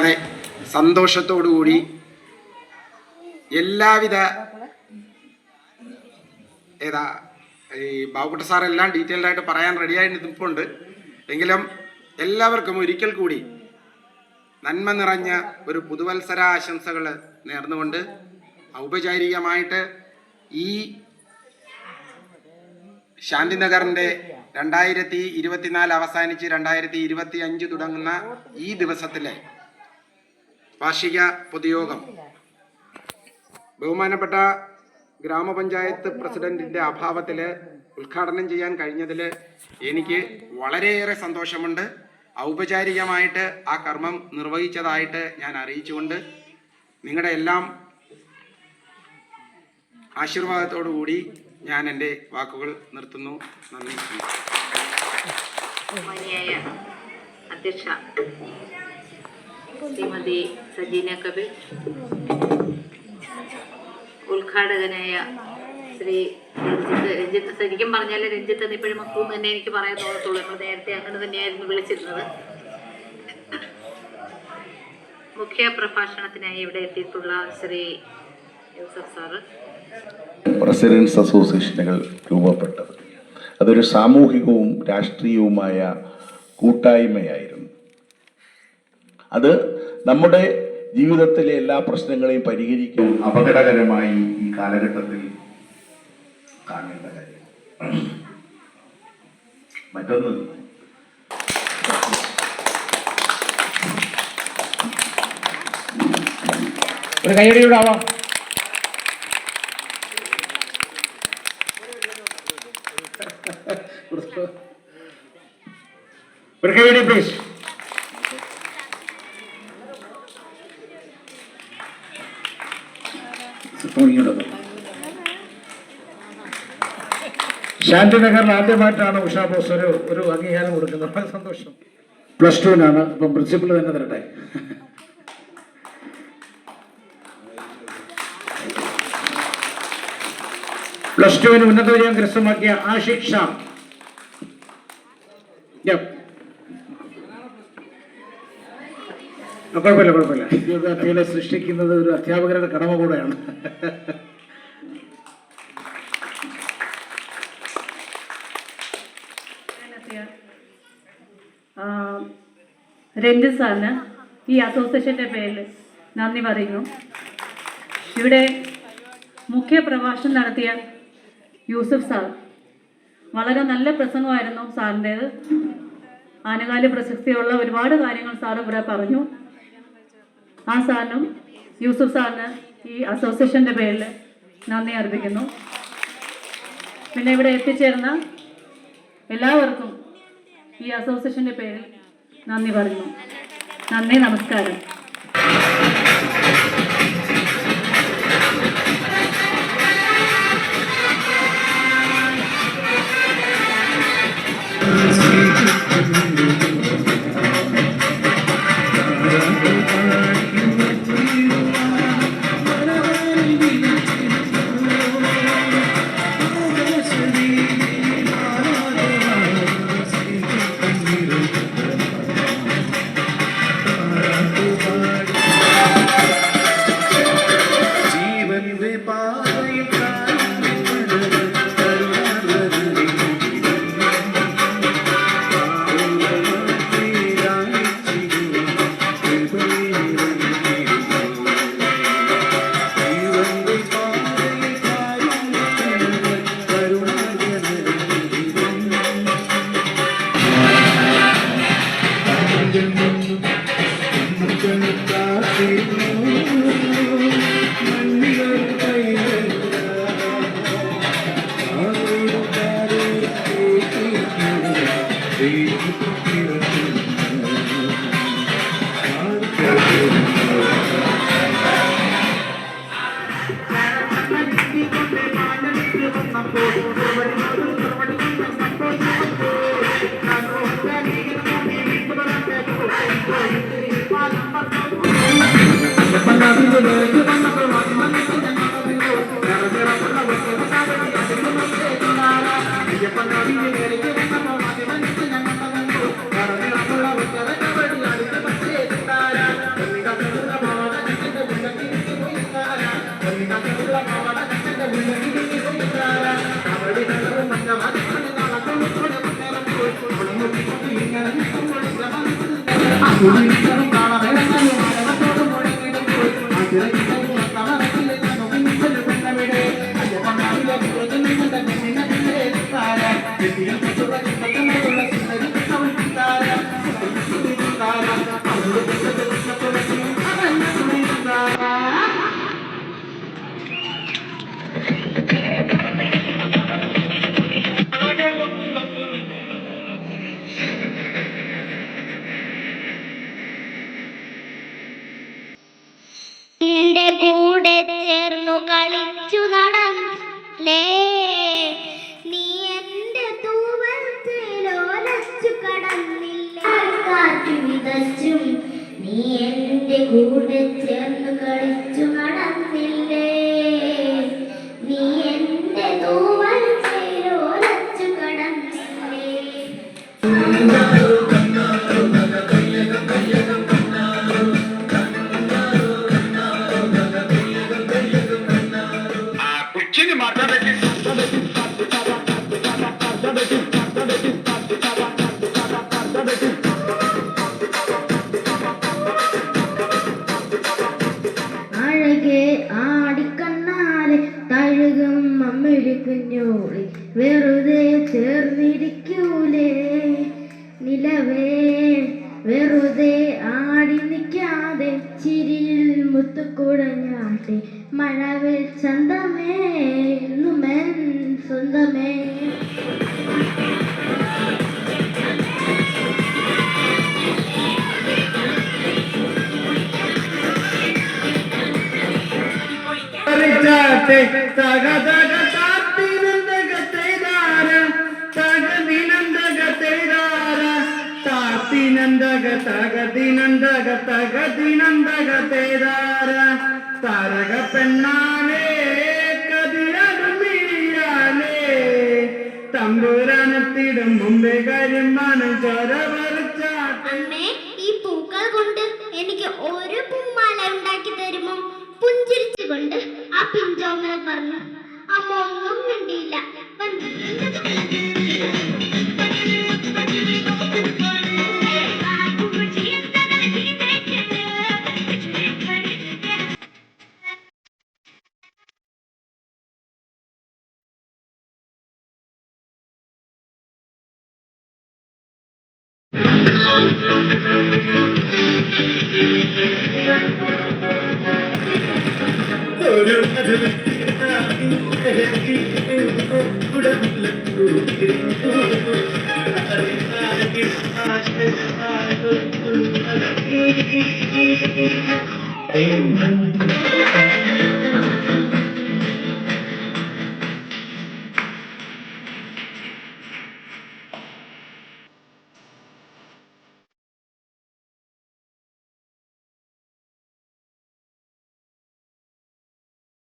വളരെ സന്തോഷത്തോടുകൂടി എല്ലാവിധ ഈ ബാബുക്കുട്ട സാർ എല്ലാം ഡീറ്റെയിൽഡായിട്ട് പറയാൻ റെഡിയായിട്ട് നിൽപ്പുണ്ട്. എങ്കിലും എല്ലാവർക്കും ഒരിക്കൽ കൂടി നന്മ നിറഞ്ഞ ഒരു പുതുവത്സര ആശംസകൾ നേർന്നുകൊണ്ട് ഔപചാരികമായിട്ട് ഈ ശാന്തിനഗറിൻ്റെ 2024 അവസാനിച്ച് 2025 തുടങ്ങുന്ന ഈ ദിവസത്തിലെ വാർഷിക പൊതുയോഗം ബഹുമാനപ്പെട്ട ഗ്രാമപഞ്ചായത്ത് പ്രസിഡന്റിൻ്റെ അഭാവത്തിൽ ഉദ്ഘാടനം ചെയ്യാൻ കഴിഞ്ഞതിൽ എനിക്ക് വളരെയേറെ സന്തോഷമുണ്ട്. ഔപചാരികമായിട്ട് ആ കർമ്മം നിർവഹിച്ചതായിട്ട് ഞാൻ അറിയിച്ചുകൊണ്ട് നിങ്ങളുടെ എല്ലാം ആശീർവാദത്തോടു കൂടി ഞാൻ എൻ്റെ വാക്കുകൾ നിർത്തുന്നു. നന്ദി. മാന്യായ അധ്യക്ഷ ശ്രീമതി സജീന കബീർ, ഉദ്ഘാടകനായ ശ്രീ രഞ്ജിത്ത്, ശരിക്കും പറഞ്ഞാൽ രഞ്ജിത്ത് എന്നിപ്പോഴും മക്കൂന്ന് തന്നെ എനിക്ക് പറയാൻ തോന്നത്തുള്ളൂ. നമ്മൾ നേരത്തെ അങ്ങനെ തന്നെയായിരുന്നു വിളിച്ചിരുന്നത്. മുഖ്യ പ്രഭാഷണത്തിനായി ഇവിടെ എത്തിയിട്ടുള്ള ശ്രീ യൂസഫ് സാറ്. പ്രസിഡൻസ് അസോസിയേഷനുകൾ രൂപപ്പെട്ടത് അതൊരു സാമൂഹികവും രാഷ്ട്രീയവുമായ കൂട്ടായ്മയായിരുന്നു. അത് നമ്മുടെ ജീവിതത്തിലെ എല്ലാ പ്രശ്നങ്ങളെയും പരിഹരിക്കാൻ അപകടകരമായി ഈ കാലഘട്ടത്തിൽ കാണേണ്ട കാര്യം. മറ്റൊന്ന്, ഒരു കൈയടിയുടെ ആവാം. ഒരു കൈയടി പ്ലീസ്. ശാന്തിനഗറിൽ ആദ്യമായിട്ടാണ് ഉഷാ ബോസ് ഒരു അംഗീകാരം കൊടുക്കുന്നത്. വളരെ സന്തോഷം. +2-നാണ്. ഇപ്പം പ്രിൻസിപ്പൽ തന്നെ തരട്ടെ. +2-ന് ഉന്നത വിജയം കരസ്ഥമാക്കിയ ആഷിഖ് ഷാ. കുഴപ്പമില്ല. വിദ്യാർത്ഥികളെ സൃഷ്ടിക്കുന്നത് ഒരു അധ്യാപകരുടെ കടമ കൂടെയാണ്. രഞ്ജിത്ത് സാറിന് ഈ അസോസിയേഷൻ്റെ പേരിൽ നന്ദി പറയുന്നു. ഇവിടെ മുഖ്യ പ്രഭാഷണം നടത്തിയ യൂസഫ് സാർ, വളരെ നല്ല പ്രസംഗമായിരുന്നു സാറിൻ്റേത്. ആനുകാലിക പ്രസക്തിയുള്ള ഒരുപാട് കാര്യങ്ങൾ സാർ ഇവിടെ പറഞ്ഞു. ആ സാറിനും യൂസഫ് സാറിന് ഈ അസോസിയേഷൻ്റെ പേരിൽ നന്ദി അർപ്പിക്കുന്നു. പിന്നെ ഇവിടെ എത്തിച്ചേർന്ന എല്ലാവർക്കും ഈ അസോസിയേഷൻ്റെ പേരിൽ നന്ദി പറയുന്നു. നന്ദി, നമസ്കാരം. ും നിന്റെ കൂടെ ചേർന്നു കളിച്ചു നടന്നേ നീ എന്റെ തൂവത്തിലോലച്ചു കടന്നില്ല കാറ്റു വിതച്ചും നീ എന്റെ കൂടെ ചേർന്നു കളിച്ചു നടന്നില്ലേ നീ എന്റെ തൂവത്തിലോലച്ചു കടന്നില്ലേ അഴകെ ആടിക്കണ്ണാലെ തഴുകും അമ്മയുടെ കുഞ്ഞോളി വെറുതെ ചേർന്നിരിക്കൂലേ നിലവേ വെറുതെ ആടി നിൽക്കാതെ ചിരിയിൽ മുത്തുക്കുടഞ്ഞാട്ടെ മഴവിൽ ചന്തമേ എന്നുമെൻ സ്വന്തമേ താരക പെണ്ണാനേ കതിരടുമിഴിയാനേ തമ്പുരാനെത്തിടും മുമ്പേ കരിമ്പാണ് ചോര വരച്ചാട്ടെ. അമ്മേ, ഈ പൂക്കൾ കൊണ്ട് എനിക്ക് ഒരു പൂമാല ഉണ്ടാക്കി തരുമോ? പുഞ്ചിരിച്ചുകൊണ്ട് ആ പിഞ്ചോമന പറഞ്ഞു. അമ്മ ഒന്നും മിണ്ടിയില്ല.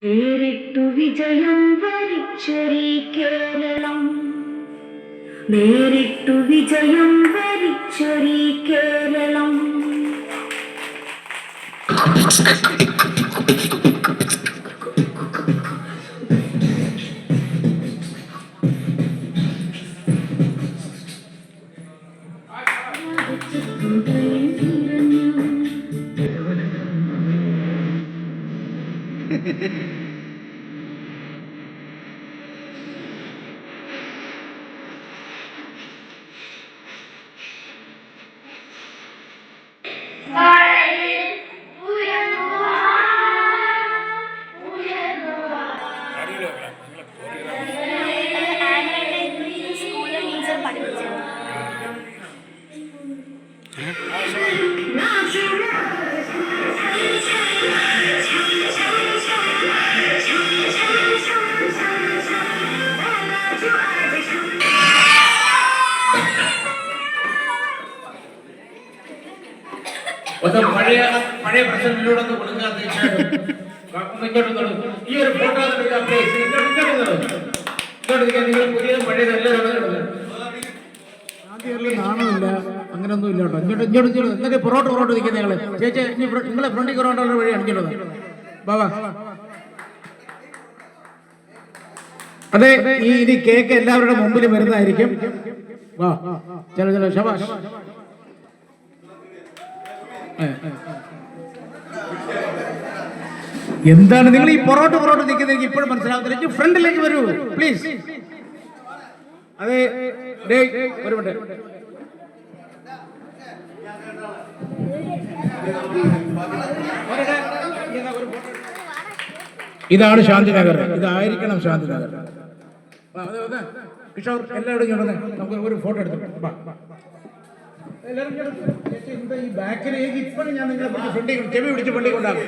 നേരിട്ടു വിജയം വരിച്ചൊരീ കേരളം, നേരിട്ടു വിജയം വരിച്ചൊരീ കേരളം. പഴയ പ്രശ്നത്തിലൂടെ കൊടുക്കാത്ത ഈ ഒരു ഫോട്ടോ നിങ്ങൾ പുതിയ പഴയതെല്ലാം നാണമില്ല, അങ്ങനൊന്നും ഇല്ല കേട്ടോ. ഇങ്ങോട്ട് എന്തൊക്കെ പൊറോട്ട് നിൽക്കുന്നത് ഞങ്ങള്. ചേച്ചി നിങ്ങളെ ഫ്രണ്ടിൽ കൊറോട്ടുള്ള വഴി അടിക്കേണ്ടത് ബാബാ. അതെ, ഈ കേക്ക് എല്ലാവരുടെ മുമ്പിൽ വരുന്നതായിരിക്കും. വാ, ചില ശബാഷ്. എന്താണ് നിങ്ങൾ ഈ പൊറോട്ട് നിൽക്കുന്നത്? എനിക്ക് ഇപ്പോഴും മനസ്സിലാവുന്നില്ല. ഫ്രണ്ടിലേക്ക് വരൂ പ്ലീസ്. അതെ, ഒരു മിനിറ്റ്. ഇതാണ് ശാന്തിനഗർ, ഇതായിരിക്കണം ശാന്തിനഗർ. കിഷോർ എല്ലാവരും ഇങ്ങനെ നമുക്ക് ഒരു ഫോട്ടോ എടുത്തു. എല്ലാവരും ഈ ബാക്കിലേക്ക് ഇപ്പോഴും ഞാൻ നിങ്ങളെ ഫ്രണ്ടിൽ ചെവി പിടിച്ച് ഫ്രണ്ടിൽ കൊണ്ടാകും.